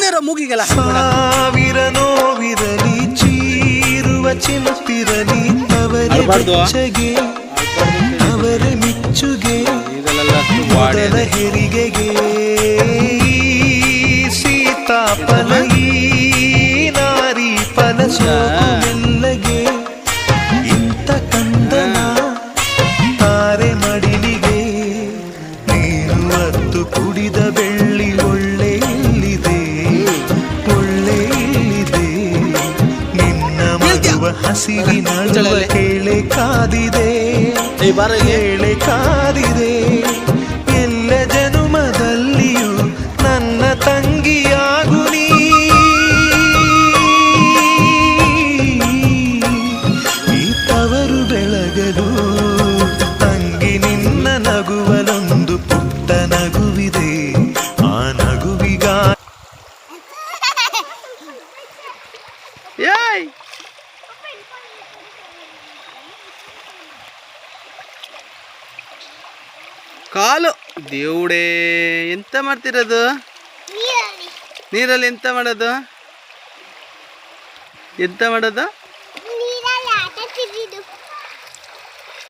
ಸುಮ್ಮನೆ ಮೂಗಿಗೆಲ್ಲ ಸಾವಿರ ನೋವಿರಲಿ ಚೀರುವ ಚಿಂತಿರಲಿ ಅವರೇ ಬೆಚ್ಚಗೆ ಅವರೇ ಮಿಚ್ಚುಗೆ ಮೊದಲ ಹೆರಿಗೆಗೆ ಸೀತಾಫಲ ಈ ನಾರಿ ಫಲಸೋಕು ಮೆಲ್ಲಗೆ ಇಂಥ ಕಂದನ ತಾರೆ ಮಡಿಲಿಗೆ ನೀರು ಹತ್ತು ಕುಡಿದ ಬೆಳ್ಳಿ ಒಳ್ಳೆ ಇಲ್ಲಿದೆ ಒಳ್ಳೆ ಇಲ್ಲಿದೆ ನಿನ್ನ ಮಗುವ ಹಸಿವಿನಳುವ ಕೇಳೆ ಕಾದಿದೆ ಕೇಳೆ ಕಾದಿದೆ ಎಲ್ಲ ಜನುಮದಲ್ಲಿಯೂ ನನ್ನ ತಂಗಿಯಾಗು ನೀ ಈ ತವರು ಬೆಳಗಲು ತಂಗಿ ನಿನ್ನ ನಗುವಲೊಂದು ಪುಟ್ಟ ನಗುವಿದೆ ಆ ನಗುವಿಗ ಕಾಲು ದೇವ್ಡೇ ಎಂತ ಮಾಡ್ತಿರೋದು ನೀರಲ್ಲಿ ಎಂತ ಮಾಡೋದು